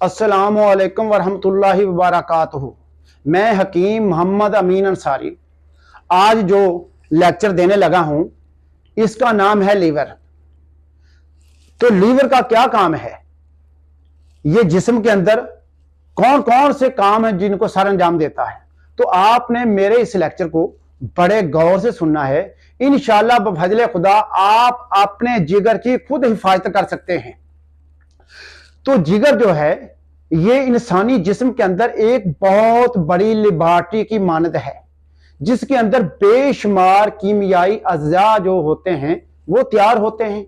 अस्सलामु अलैकुम वरहमतुल्लाहि वबरकातुहू। मैं हकीम मोहम्मद अमीन अंसारी आज जो लेक्चर देने लगा हूं इसका नाम है लीवर। तो लीवर का क्या काम है, ये जिस्म के अंदर कौन कौन से काम है जिनको सर अंजाम देता है। तो आपने मेरे इस लेक्चर को बड़े गौर से सुनना है। इंशाअल्लाह बफजले खुदा आप अपने जिगर की खुद हिफाजत कर सकते हैं। तो जिगर जो है ये इंसानी जिस्म के अंदर एक बहुत बड़ी लेबॉरेटरी की मानद है, जिसके अंदर बेशुमार कीमियाई अज्जा जो होते हैं वो तैयार होते हैं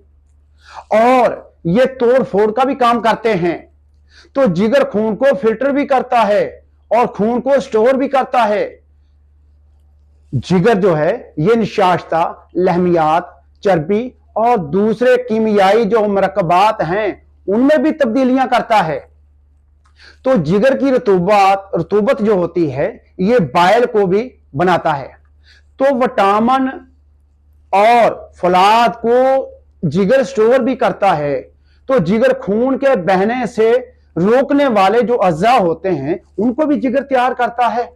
और ये तोड़ फोड़ का भी काम करते हैं। तो जिगर खून को फिल्टर भी करता है और खून को स्टोर भी करता है। जिगर जो है ये निशास्ता, लहमियात, चर्बी और दूसरे कीमियाई जो मरकबात हैं उनमें भी तब्दीलियां करता है। तो जिगर की रतूबत जो होती है ये बाइल को भी बनाता है। तो विटामिन और फौलाद को जिगर स्टोर भी करता है। तो जिगर खून के बहने से रोकने वाले जो अज्जा होते हैं उनको भी जिगर तैयार करता है।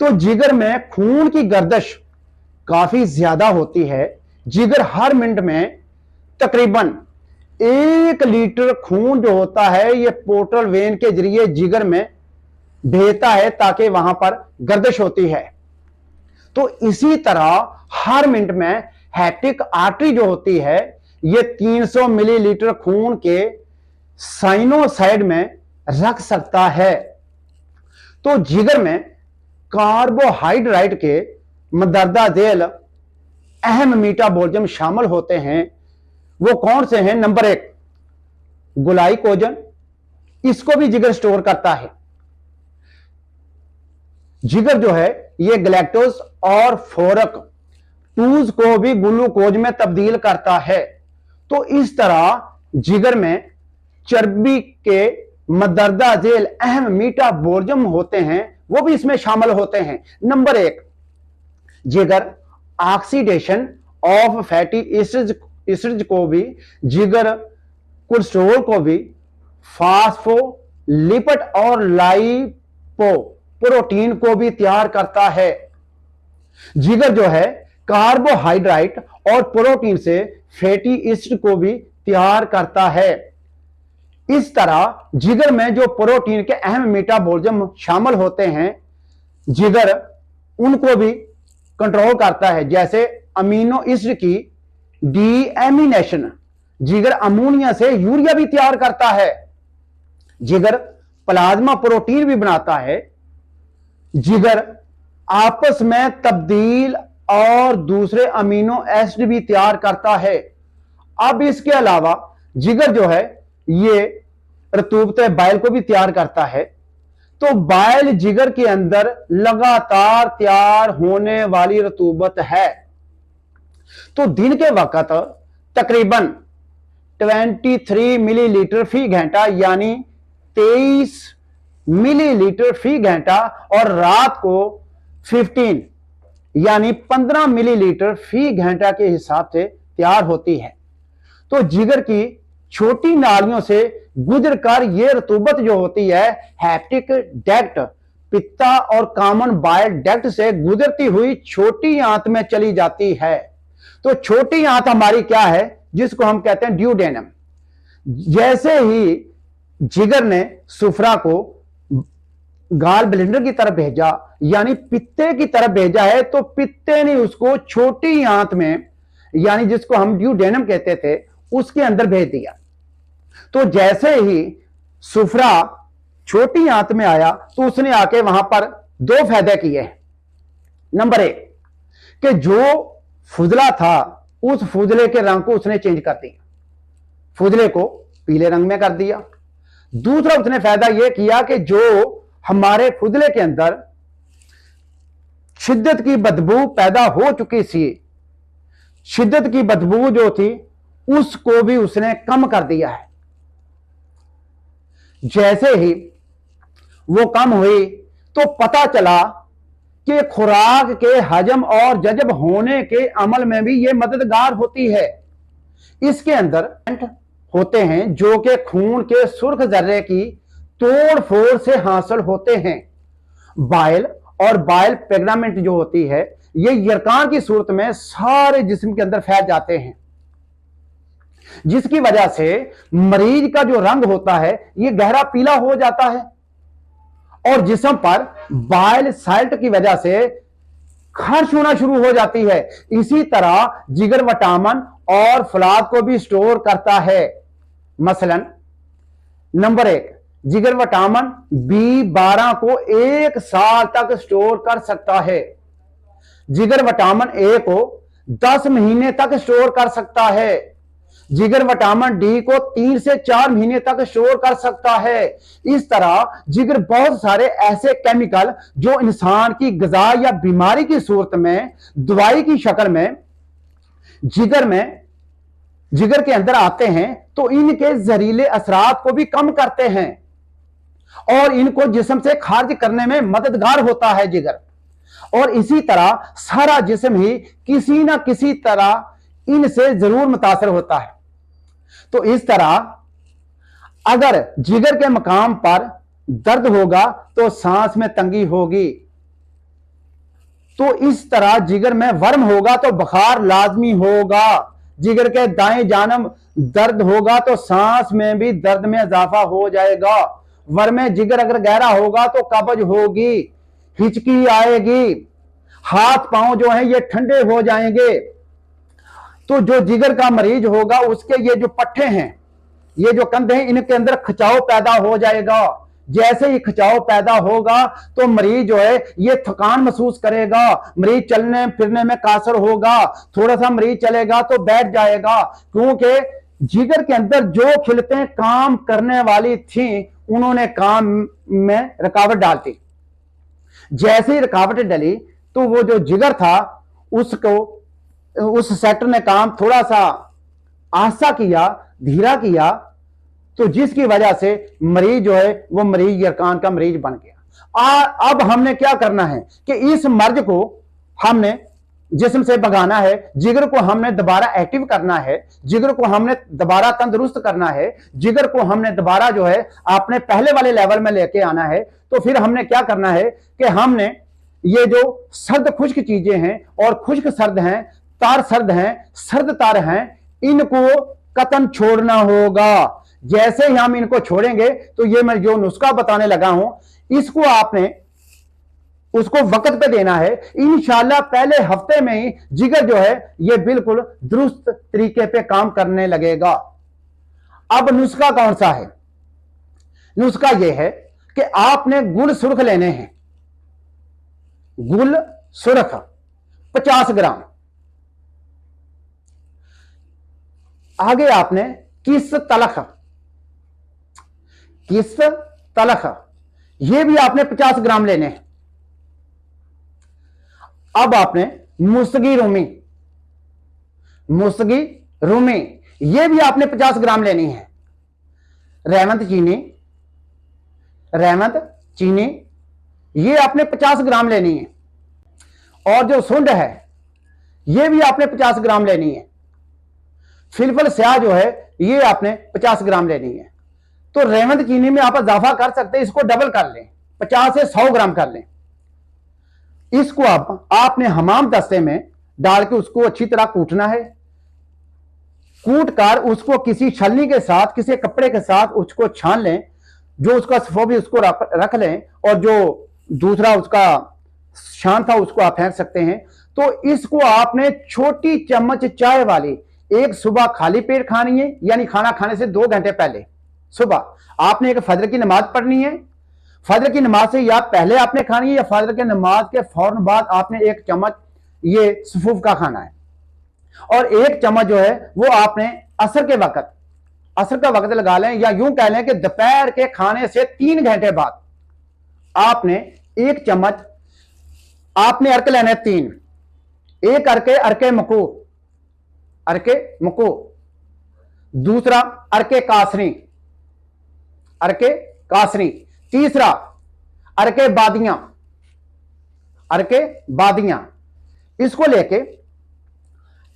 तो जिगर में खून की गर्दिश काफी ज्यादा होती है। जिगर हर मिनट में तकरीबन 1 लीटर खून जो होता है ये पोर्टल वेन के जरिए जिगर में भेजता है ताकि वहां पर गर्दिश होती है। तो इसी तरह हर मिनट में हेपेटिक आर्टरी जो होती है ये 300 मिलीलीटर खून के साइनोसाइड में रख सकता है। तो जिगर में कार्बोहाइड्रेट के मदरदा झेल अहम मेटाबॉलिज्म शामिल होते हैं। वो कौन से हैं? नंबर 1 ग्लाइकोजन, इसको भी जिगर स्टोर करता है। जिगर जो है ये ग्लैक्टोज और फोरक टूज को भी ग्लूकोज में तब्दील करता है। तो इस तरह जिगर में चर्बी के मदरदा झेल अहम मेटाबॉलिज्म होते हैं, वो भी इसमें शामिल होते हैं। नंबर 1 जिगर ऑक्सीडेशन ऑफ फैटी एसिड्स को भी, जिगर कोलेस्ट्रॉल को भी, फास्फोलिपिड और लाइपो प्रोटीन को भी तैयार करता है। जिगर जो है कार्बोहाइड्रेट और प्रोटीन से फैटी एसिड को भी तैयार करता है। इस तरह जिगर में जो प्रोटीन के अहम मेटाबॉलिज्म शामिल होते हैं जिगर उनको भी कंट्रोल करता है। जैसे अमीनो एसिड की डीएमिनेशन, जिगर अमोनिया से यूरिया भी तैयार करता है। जिगर प्लाज्मा प्रोटीन भी बनाता है। जिगर आपस में तब्दील और दूसरे अमीनो एसिड भी तैयार करता है। अब इसके अलावा जिगर जो है ये रतूबत बाइल को भी तैयार करता है। तो बाइल जिगर के अंदर लगातार तैयार होने वाली रतूबत है। तो दिन के वक्त तकरीबन 23 मिलीलीटर फी घंटा यानी 23 मिलीलीटर फी घंटा और रात को 15 यानी 15 मिलीलीटर फी घंटा के हिसाब से तैयार होती है। तो जिगर की छोटी नालियों से गुजरकर यह रतूबत जो होती है हेपेटिक डक्ट, पित्ता और कॉमन बाइल डक्ट से गुजरती हुई छोटी आंत में चली जाती है। तो छोटी आंत हमारी क्या है, जिसको हम कहते हैं ड्यूडेनम। जैसे ही जिगर ने सुफरा को गाल ब्लेंडर की तरफ भेजा यानी पित्ते की तरफ भेजा है, तो पित्ते ने उसको छोटी आंत में यानी जिसको हम ड्यूडेनम कहते थे उसके अंदर भेज दिया। तो जैसे ही सुफरा छोटी आंत में आया तो उसने आके वहां पर 2 फायदे किए। नंबर 1 कि जो फुजला था उस फुजले के रंग को उसने चेंज कर दिया, फुजले को पीले रंग में कर दिया। दूसरा उसने फायदा यह किया कि जो हमारे फुजले के अंदर शिद्दत की बदबू पैदा हो चुकी थी, शिद्दत की बदबू जो थी उसको भी उसने कम कर दिया है। जैसे ही वो कम हुई तो पता चला कि खुराक के हजम और जजब होने के अमल में भी ये मददगार होती है। इसके अंदर होते हैं जो कि खून के सुर्ख जर्रे की तोड़ फोड़ से हासिल होते हैं। बाइल और बाइल पेग्नामेंट जो होती है, ये यरकान की सूरत में सारे जिस्म के अंदर फैल जाते हैं, जिसकी वजह से मरीज का जो रंग होता है ये गहरा पीला हो जाता है और जिस्म पर बाइल साल्ट की वजह से खर्च होना शुरू हो जाती है। इसी तरह जिगर विटामिन और फलाद को भी स्टोर करता है। मसलन नंबर 1, जिगर विटामिन B12 को 1 साल तक स्टोर कर सकता है। जिगर विटामिन A को 10 महीने तक स्टोर कर सकता है। जिगर विटामिन डी को 3 से 4 महीने तक स्टोर कर सकता है। इस तरह जिगर बहुत सारे ऐसे केमिकल जो इंसान की ग़िज़ा या बीमारी की सूरत में दवाई की शक्ल में जिगर के अंदर आते हैं, तो इनके जहरीले असरात को भी कम करते हैं और इनको जिस्म से खारिज करने में मददगार होता है जिगर। और इसी तरह सारा जिस्म ही किसी ना किसी तरह इनसे जरूर मुतासर होता है। तो इस तरह अगर जिगर के मकाम पर दर्द होगा तो सांस में तंगी होगी, तो इस तरह जिगर में वर्म होगा तो बुखार लाजमी होगा। जिगर के दाएं जानब दर्द होगा तो सांस में भी दर्द में इजाफा हो जाएगा। वर्म जिगर अगर गहरा होगा तो कब्ज होगी, हिचकी आएगी, हाथ पांव जो है ये ठंडे हो जाएंगे। तो जो जिगर का मरीज होगा उसके ये जो पट्टे हैं, ये जो कंधे हैं, इनके अंदर खिंचाव पैदा हो जाएगा। जैसे ही खिंचाव पैदा होगा तो मरीज जो है ये थकान महसूस करेगा, मरीज चलने फिरने में कासर होगा, थोड़ा सा मरीज चलेगा तो बैठ जाएगा, क्योंकि जिगर के अंदर जो खिलतें काम करने वाली थी उन्होंने काम में रुकावट डाल दी। जैसे ही रुकावट डली तो वो जो जिगर था उसको उस सेक्टर ने काम थोड़ा सा आस्था किया, धीरा किया, तो जिसकी वजह से मरीज जो है वो मरीज यरकान का मरीज बन गया। अब हमने क्या करना है कि इस मर्ज को हमने जिस्म से भगाना है, जिगर को हमने दोबारा एक्टिव करना है, जिगर को हमने दोबारा तंदुरुस्त करना है, जिगर को हमने दोबारा जो है अपने पहले वाले लेवल में लेके आना है। तो फिर हमने क्या करना है कि हमने ये जो सर्द खुश्क चीजें हैं और खुश्क सर्द हैं, तार सर्द हैं, सर्द तार हैं, इनको कतन छोड़ना होगा। जैसे ही हम इनको छोड़ेंगे तो ये मैं जो नुस्खा बताने लगा हूं इसको आपने उसको वक्त पे देना है। इंशाल्लाह पहले हफ्ते में ही जिगर जो है ये बिल्कुल दुरुस्त तरीके पे काम करने लगेगा। अब नुस्खा कौन सा है? नुस्खा ये है कि आपने गुल सुर्ख लेने हैं। गुल सुर्ख 50 ग्राम। आगे आपने किस तलख ये भी आपने 50 ग्राम लेने हैं। अब आपने मुसगी रूमी ये भी आपने 50 ग्राम लेनी है। रहमत चीनी ये आपने 50 ग्राम लेनी है। और जो सुंड है ये भी आपने 50 ग्राम लेनी है। फिलफल स्याह जो है ये आपने 50 ग्राम लेनी है। तो रहमत चीनी में आप इजाफा कर सकते हैं, इसको डबल कर लें, 50 से 100 ग्राम कर लें। इसको आपने हमाम दस्ते में डाल के उसको अच्छी तरह कूटना है। कूट कर उसको किसी छलनी के साथ, किसी कपड़े के साथ उसको छान लें। जो उसका सफो भी उसको रख लें और जो दूसरा उसका शान था उसको आप फेंक सकते हैं। तो इसको आपने छोटी चम्मच चाय वाली एक सुबह खाली पेट खानी है, यानी खाना खाने से 2 घंटे पहले सुबह आपने एक फजर की नमाज पढ़नी है। फजर की नमाज से या पहले आपने खानी है या फजर की नमाज के फौरन बाद आपने 1 चम्मच ये सफूफ का खाना है। और 1 चम्मच जो है वो आपने असर का वक्त लगा लें, या यूं कह लें कि दोपहर के खाने से 3 घंटे बाद आपने 1 चम्मच आपने अर्क लेने 3। एक अर्के मकू, दूसरा अर्के कासनी, तीसरा अर्के बादियां। इसको लेके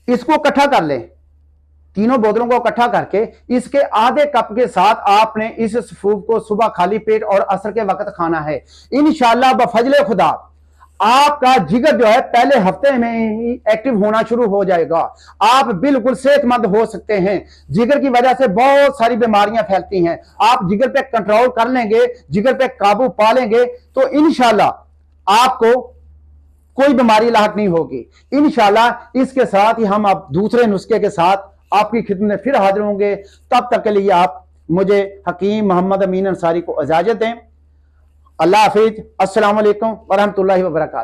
इसको इकट्ठा कर लें। तीनों बोतलों को इकट्ठा करके इसके आधे कप के साथ आपने इस सफूफ को सुबह खाली पेट और असर के वक्त खाना है। इंशाअल्लाह बफजले खुदा आपका जिगर जो है पहले हफ्ते में ही एक्टिव होना शुरू हो जाएगा। आप बिल्कुल सेहतमंद हो सकते हैं। जिगर की वजह से बहुत सारी बीमारियां फैलती हैं। आप जिगर पे कंट्रोल कर लेंगे, जिगर पे काबू पा लेंगे तो इंशाअल्लाह आपको कोई बीमारी लाहक नहीं होगी। इंशाअल्लाह इसके साथ ही हम अब दूसरे नुस्खे के साथ आपकी खिदमत में फिर हाजिर होंगे। तब तक के लिए आप मुझे हकीम मोहम्मद अमीन अंसारी को इजाजत दें। अल्लाह हाफिज। अस्सलाम वालेकुम वरहमतुल्लाहि वबरकातुहू।